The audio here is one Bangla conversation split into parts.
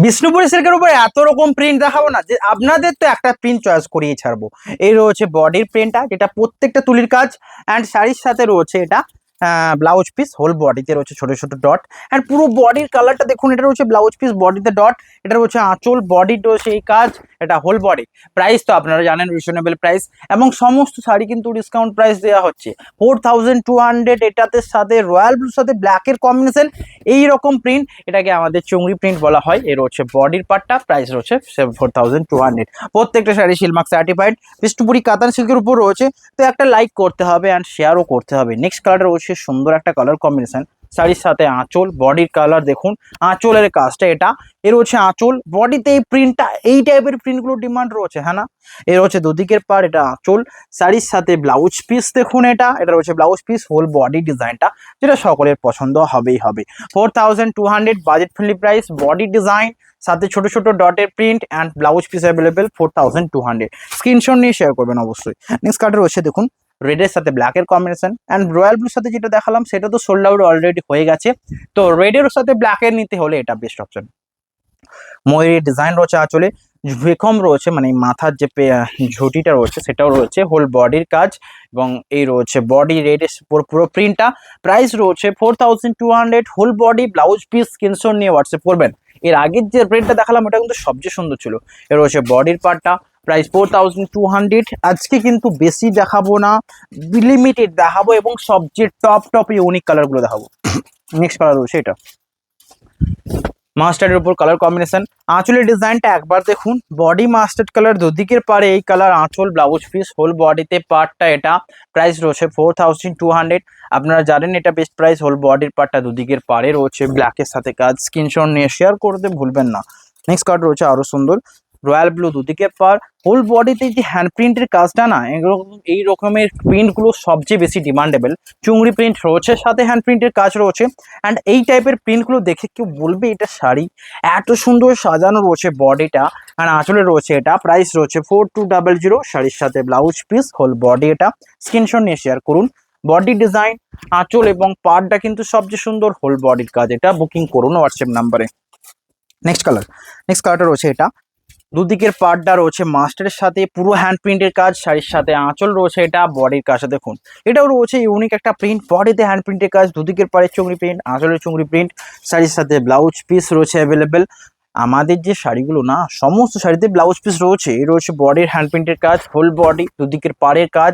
বিষ্ণুপুরি সিল্কের উপরে এত রকম প্রিন্ট দেখাবো না যে আপনাদের তো একটা প্রিন্ট চয়েস করিয়ে ছাড়বো। এই রয়েছে বডির প্রিন্টটা, যেটা প্রত্যেকটা তুলির কাজ অ্যান্ড শাড়ির সাথে রয়েছে এটা ব্লাউজ পিস, হোল বডিতে রয়েছে ছোট ছোট ডট অ্যান্ড পুরো বডির কালারটা দেখুন। এটা রয়েছে ব্লাউজ পিস, বডিতে ডট, এটা রয়েছে আঁচল, বডি রয়েছে এই কাজ, এটা হোল বডি। প্রাইস তো আপনারা জানেন রিজনেবল প্রাইস, এবং সমস্ত শাড়ি কিন্তু ডিসকাউন্ট প্রাইস দেওয়া হচ্ছে 4200। এটাতে সাথে রয়্যাল ব্লুর সাথে ব্ল্যাকের কম্বিনেশন, এই রকম প্রিন্ট, এটাকে আমাদের চুংড়ি প্রিন্ট বলা হয়। এর হচ্ছে বডির পার্টটা, প্রাইস রয়েছে 4200। প্রত্যেকটা শাড়ি সিলমার্ক সার্টিফাইড বিষ্ণুপুরি কাতান সিল্কের উপর রয়েছে। তো একটা লাইক করতে হবে অ্যান্ড শেয়ারও করতে হবে। নেক্সট কালার রয়েছে সুন্দর একটা কালার কম্বিনেশন, শাড়ির সাথে আঁচল, বডির কালার দেখুন, আঁচলের কাজটা এটা। এর হচ্ছে আঁচল, বডিতে এই প্রিন্টটা, এই টাইপের প্রিন্টগুলো ডিমান্ড রয়েছে, হ্যাঁ না? এর হচ্ছে দুদিকের পার, এটা আঁচল, শাড়ির সাথে ব্লাউজ পিস দেখুন, এটা রয়েছে ব্লাউজ পিস, হোল বডি ডিজাইনটা, যেটা সকলের পছন্দ হবেই হবে। 4200 budget friendly price, body design সাথে ছোট ছোট ডটের print and blouse piece available 4200। Screenshot নিয়ে শেয়ার করবেন অবশ্যই। নেক্সট কালার রয়েছে দেখুন, রেডের সাথে ব্ল্যাকের কম্বিনেশন অ্যান্ড রয়্যাল ব্লুর সাথে যেটা দেখালাম সেটা তো সোল্ড আউট অলরেডি হয়ে গেছে। তো রেডের সাথে ব্ল্যাকের নিতে হলে এটা বেস্ট অপশন। ময়ূরের ডিজাইন রয়েছে আঁচলে, ভেকম রয়েছে, মানে মাথার যে ঝুঁটিটা রয়েছে সেটাও রয়েছে, হোল বডির কাজ, এবং এই রয়েছে বডি রেড পুরো প্রিন্টটা। প্রাইস রয়েছে 4200, whole body blouse piece. Screenshot নিয়ে হোয়াটসঅ্যাপ করবেন। এর আগের যে প্রিন্টটা দেখালাম ওটা কিন্তু সবচেয়ে সুন্দর ছিল। এর রয়েছে বডির পার্টটা, প্রাইস 4200। আজকে কিন্তু বেশি দেখাবো না, লিমিটেড দেখাবো এবং সবচেয়ে টপ ইউনিক কালারগুলো দেখাবো। নেক্সট কালার রয়েছে এটা মাস্টার্ডের উপর কালার কম্বিনেশন, আঁচলের ডিজাইনটা একবার দেখুন, বডি মাস্টার্ড কালার, দুদিকের পারে এই কালার, আঁচল, ব্লাউজ পিস, হোল বডিতে পার্টটা এটা। প্রাইস রয়েছে 4200। আপনারা জানেন এটা বেস্ট প্রাইস। হোল বডির পার্টটা, দুদিকের পারে রয়েছে ব্ল্যাকের সাথে কাজ। স্ক্রিনশট নিয়ে শেয়ার করতে ভুলবেন না। নেক্সট কার্ড রয়েছে আরো সুন্দর, রয়্যাল ব্লু, দুদিকে পার, হোল বডিতে যে হ্যান্ড প্রিন্টের কাজটা না, এই রকমের প্রিন্টগুলো সবচেয়ে বেশি ডিমান্ডেবল। চুংড়ি প্রিন্ট রয়েছে, সাথে হ্যান্ড প্রিন্টের কাজ রয়েছে অ্যান্ড এই টাইপের প্রিন্টগুলো দেখে কেউ বলবে এটা শাড়ি, এত সুন্দর সাজানো রয়েছে বডিটা আর আঁচলে রয়েছে এটা। প্রাইস রয়েছে 4200, শাড়ির সাথে ব্লাউজ পিস, হোল বডি এটা। স্ক্রিনশট নিয়ে শেয়ার করুন। বডি ডিজাইন, আঁচল এবং পাড়টা কিন্তু সবচেয়ে সুন্দর, হোল বডির কাজ এটা। বুকিং করুন হোয়াটসঅ্যাপ নাম্বারে। নেক্সট কালারটা রয়েছে এটা, দুদিকের পার্টটা রয়েছে মাস্টারের সাথে পুরো হ্যান্ড প্রিন্টের কাজ, শাড়ির সাথে আঁচল রয়েছে এটা, বডির কাজটা দেখুন, এটাও রয়েছে ইউনিক একটা প্রিন্ট, বডিতে হ্যান্ড প্রিন্টের কাজ, দুদিকের পাড়ের চুংড়ি প্রিন্ট, আঁচলের চুংড়ি প্রিন্ট, শাড়ির সাথে ব্লাউজ পিস রয়েছে অ্যাভেলেবেল। আমাদের যে শাড়িগুলো না, সমস্ত শাড়িতে ব্লাউজ পিস রয়েছে। এই রয়েছে বডির হ্যান্ড প্রিন্টের কাজ, হোল বডি, দুদিকের পাড়ের কাজ,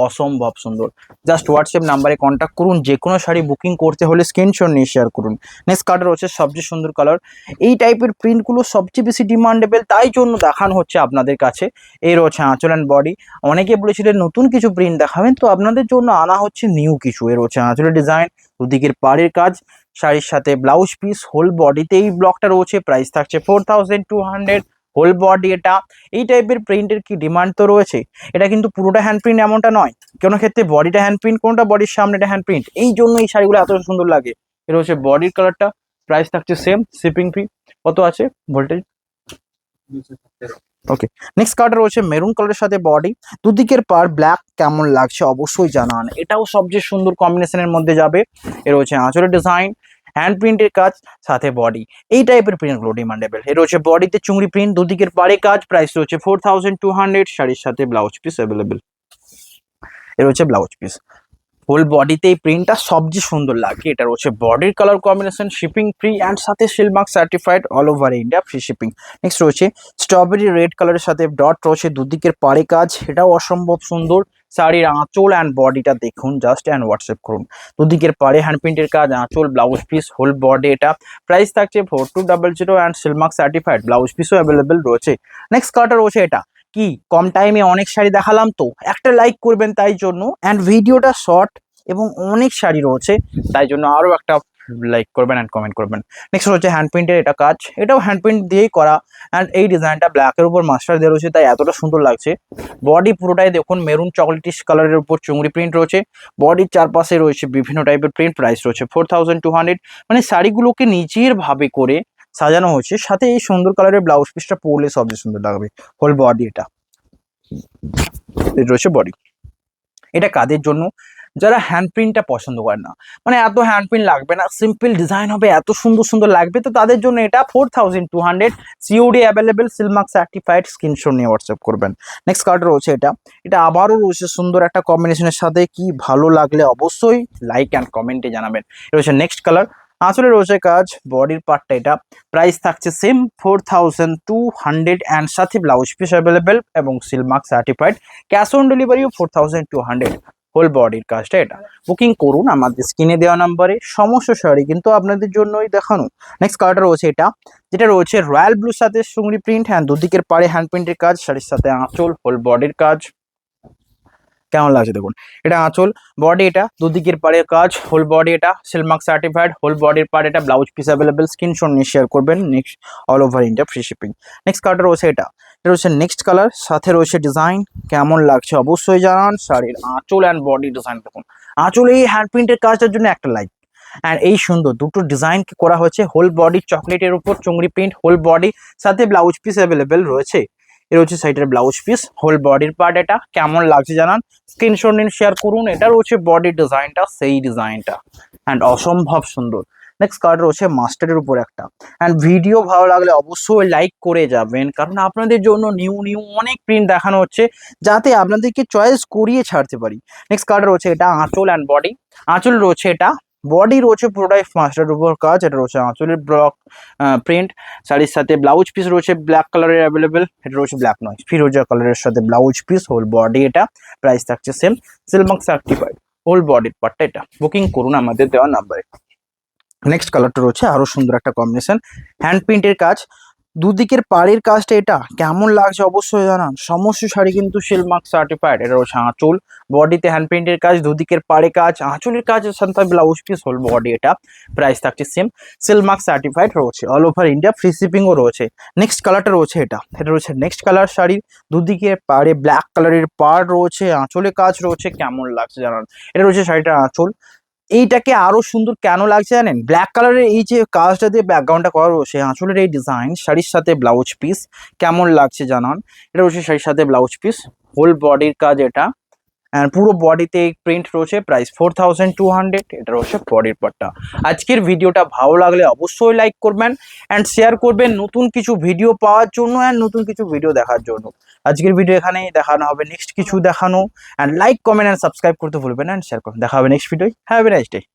অসম্ভব সুন্দর। জাস্ট হোয়াটসঅ্যাপ নাম্বারে কন্ট্যাক্ট করুন। যে কোনো শাড়ি বুকিং করতে হলে স্ক্রিনশট নিয়ে শেয়ার করুন। নেক্সট কালার রয়েছে সবচেয়ে সুন্দর কালার, এই টাইপের প্রিন্টগুলো সবচেয়ে বেশি ডিমান্ডেবল, তাই জন্য দেখানো হচ্ছে আপনাদের কাছে। এই রয়েছে আঁচল অ্যান্ড বডি। অনেকে বলেছিলেন নতুন কিছু প্রিন্ট দেখাবেন, তো আপনাদের জন্য আনা হচ্ছে নিউ কিছু। এর রয়েছে আঁচলের ডিজাইন, দুদিকের পাড়ের কাজ, শাড়ির সাথে ব্লাউজ পিস, হোল বডিতে এই ব্লকটা রয়েছে। প্রাইস থাকছে 4200, হোল বডি এটা। এই টাইপের প্রিন্টের কি ডিমান্ড তো রয়েছে। এটা কিন্তু পুরোটা হ্যান্ড প্রিন্ট এমনটা নয়, কোনো ক্ষেত্রে বডিটা হ্যান্ড প্রিন্ট, কোনটা বডির সামনে এটা হ্যান্ড প্রিন্ট, এই জন্য এই শাড়িগুলো এত সুন্দর লাগে। এটা হচ্ছে বডির কালারটা, প্রাইস থাকছে সেম, শিপিং ফি কত আছে ভোল্টেজ। ওকে, নেক্সট কালারটা রয়েছে মেরুন কালারের সাথে বডি, দুদিকের পার ব্ল্যাক, কেমন লাগছে অবশ্যই জানান। এটাও সবচেয়ে সুন্দর কম্বিনেশনের মধ্যে যাবে। এর রয়েছে আঁচলের ডিজাইন, হ্যান্ড প্রিন্টের কাজ, সাথে বডি, এই টাইপের প্রিন্টগুলো ডিমান্ডেবল। এর রয়েছে বডিতে চুংড়ি প্রিন্ট, দুদিকের পারে কাজ, প্রাইস রয়েছে 4200, শাড়ির সাথে ব্লাউজ পিস অ্যাভেলেবেল। এর রয়েছে ব্লাউজ পিস, হোল বডিতে এই প্রিন্টটা সবচেয়ে সুন্দর লাগে। এটা রয়েছে বডির colour combination, shipping free and সাথে silk mark certified, all over India free shipping. Next রয়েছে স্ট্রবেরি রেড কালারের সাথে ডট রয়েছে, দুদিকের পাড়ে কাজ, এটাও অসম্ভব সুন্দর। শাড়ির আঁচল অ্যান্ড বডিটা দেখুন জাস্ট, অ্যান্ড হোয়াটসঅ্যাপ করুন। দুদিকের পাড়ে হ্যান্ড প্রিন্টের কাজ, আঁচল, ব্লাউজ পিস, হোল বডি এটা। প্রাইস থাকছে 4200 অ্যান্ড সিলমার্ক সার্টিফাইড, ব্লাউজ পিসও অ্যাভেলেবেল রয়েছে। নেক্সট কালারটা রয়েছে এটা, কি কম টাইমে অনেক শাড়ি দেখালাম, তো একটা লাইক করবেন তাই জন্য, অ্যান্ড ভিডিওটা শর্ট এবং অনেক শাড়ি রয়েছে তাই জন্য আরও একটা লাইক করবেন অ্যান্ড কমেন্ট করবেন। নেক্সট হচ্ছে হ্যান্ড প্রিন্টের এটা কাজ, এটাও হ্যান্ড প্রিন্ট দিয়েই করা অ্যান্ড এই ডিজাইনটা ব্ল্যাকের উপর মাস্টার দিয়ে রয়েছে, তাই এতটা সুন্দর লাগছে। বডি পুরোটাই দেখুন মেরুন চকলেটিশ কালারের উপর চুংড়ি প্রিন্ট রয়েছে, বডির চারপাশে রয়েছে বিভিন্ন টাইপের প্রিন্ট। প্রাইস রয়েছে 4200, মানে শাড়িগুলোকে নিজের ভাবে করে সাজানো হয়েছে, সাথে এই সুন্দর কালারের ব্লাউজ পিসটা পরলে সবচেয়ে সুন্দর লাগবে। হোল বডি এটা রয়েছে বডি, এটা কাদের জন্য, যারা হ্যান্ড প্রিন্টটা পছন্দ করে না, মানে এত হ্যান্ড প্রিন্ট লাগবে না, সিম্পল ডিজাইন হবে, এত সুন্দর সুন্দর লাগবে, তো তাদের জন্য এটা 4200 COD available, Silk Mark certified, screenshot নিয়ে হোয়াটসঅ্যাপ করবেন। নেক্সট কার্ড রয়েছে এটা, এটা আবারও রয়েছে সুন্দর একটা কম্বিনেশনের সাথে, কি ভালো লাগলে অবশ্যই লাইক অ্যান্ড কমেন্টে জানাবেন। এটা হচ্ছে নেক্সট কালার, আঁচলে রয়েছে কাজ, বডির পার্টটা এটা, প্রাইস থাকছে সেম 4200 অ্যান্ড সাথে ব্লাউজ পিস অ্যাভেলেবেল এবং সিলমার্ক সার্টিফাইড, ক্যাশ অন ডেলিভারিও 4200। হোল বডির কাজটা এটা, বুকিং করুন আমাদের স্ক্রিনে দেওয়া নাম্বারে, সমস্ত শাড়ি কিন্তু আপনাদের জন্যই দেখানো। নেক্সট কালারটা রয়েছে এটা, যেটা রয়েছে রয়্যাল ব্লুর সাথে সুংরি প্রিন্ট, হ্যাঁ দুদিকের পাড়ে হ্যান্ড প্রিন্টের কাজ, শাড়ির সাথে আঁচল, হোল বডির কাজ, কেমন লাগছে দেখুন। এটা আঁচল, বডি এটা, দুদিকের পাড়ে কাজ, হোল বডি এটা, সিলমার্ক সার্টিফাইড, হোল বডির পার্ট এটা, ব্লাউজ পিস অ্যাভেলেবেল, স্ক্রিনশট নিয়ে শেয়ার করবেন। Next all over India free shipping. Next কালারটা রয়েছে এটা, এটা রয়েছে নেক্সট কালার, সাথে রয়েছে ডিজাইন, কেমন লাগছে অবশ্যই জানান। শাড়ির আঁচল অ্যান্ড বডি ডিজাইন দেখুন, আঁচলে এই হ্যান্ড প্রিন্টের কাজটার জন্য একটা লাইক। অ্যান্ড এই সুন্দর দুটো ডিজাইন করা হয়েছে, হোল বডি চকলেটের উপর চুংড়ি প্রিন্ট, হোল বডি, সাথে ব্লাউজ পিস অ্যাভেলেবেল রয়েছে। এর হচ্ছে সাইডের ব্লাউজ পিস, হোল বডির পার্ট এটা, কেমন লাগছে জানান, স্ক্রিনশট নিন, শেয়ার করুন। এটা রয়েছে বডির ডিজাইনটা, সেই ডিজাইনটা অ্যান্ড অসম্ভব সুন্দর। নেক্সট কালার রয়েছে মাস্টার্ডের উপর একটা, অ্যান্ড ভিডিও ভালো লাগলে অবশ্যই লাইক করে যাবেন, কারণ আপনাদের জন্য নিউ নিউ অনেক প্রিন্ট দেখানো হচ্ছে, যাতে আপনাদেরকে চয়েস করিয়ে ছাড়তে পারি। নেক্সট কালার রয়েছে এটা, আঁচল অ্যান্ড বডি, আঁচল রয়েছে এটা, বডি রয়েছে পুরোটাই মাস্টার্ড উপর কাজ, এটা রয়েছে আঁচলের ব্লক প্রিন্ট, শাড়ির সাথে ব্লাউজ পিস রয়েছে ব্ল্যাক কালারের অ্যাভেলেবেল, এটা রয়েছে ব্ল্যাক নয় ফিরোজা কালারের সাথে ব্লাউজ পিস, হোল বডি এটা, প্রাইস থাকছে সেম, সিলমার্ক সার্টিফাইড, হোল বডির পার্টটা এটা, বুকিং করুন আমাদের দেওয়া নাম্বারে। নেক্সট কালারটা রয়েছে আরো সুন্দর একটা কম্বিনেশন, হ্যান্ড প্রিন্টের কাজ, দুদিকের পাড়ের কাজটা এটা, কেমন লাগছে অবশ্যই জানান। সমস্ত শাড়ি কিন্তু সিলমার্ক সার্টিফাইড, এটা রয়েছে আঁচল, বডিতে হ্যান্ড প্রিন্টের কাজ, দুদিকের পাড়ে কাজ, আঁচলের কাজ, সাথে ব্লাউজ পিস, হোল বডি এটা, প্রাইস থাকছে সেম, সিলমার্ক সার্টিফাইড রয়েছে, অল ওভার ইন্ডিয়া ফ্রি শিপিংও রয়েছে। নেক্সট কালারটা রয়েছে এটা, এটা রয়েছে নেক্সট কালার শাড়ি, দুদিকে পাড়ে ব্ল্যাক কালারের পাড় রয়েছে, আঁচলে কাজ রয়েছে, কেমন লাগছে জানান। এটা রয়েছে শাড়িটা আঁচল, এইটাকে আরো সুন্দর কেন লাগছে জানেন, ব্ল্যাক কালারের এই যে কাজটা দিয়ে ব্যাকগ্রাউন্ডটা করা রয়েছে, আঁচলের এই ডিজাইন, শাড়ির সাথে ব্লাউজ পিস, কেমন লাগছে জানান। এটা রয়েছে শাড়ির সাথে ব্লাউজ পিস, হোল বডির কাজ এটা, অ্যান্ড পুরো বডিতে প্রিন্ট রয়েছে, প্রাইস 4200, এটা রয়েছে বডির পার্টটা। আজকের ভিডিওটা ভালো লাগলে অবশ্যই লাইক করবেন অ্যান্ড শেয়ার করবেন, নতুন কিছু ভিডিও পাওয়ার জন্য অ্যান্ড নতুন কিছু ভিডিও দেখার জন্য। আজকের ভিডিও এখানেই দেখানো হবে, নেক্সট কিছু দেখানো, and like comment and subscribe করতে ভুলবেন অ্যান্ড শেয়ার করবেন। দেখা হবে next video, have a nice day.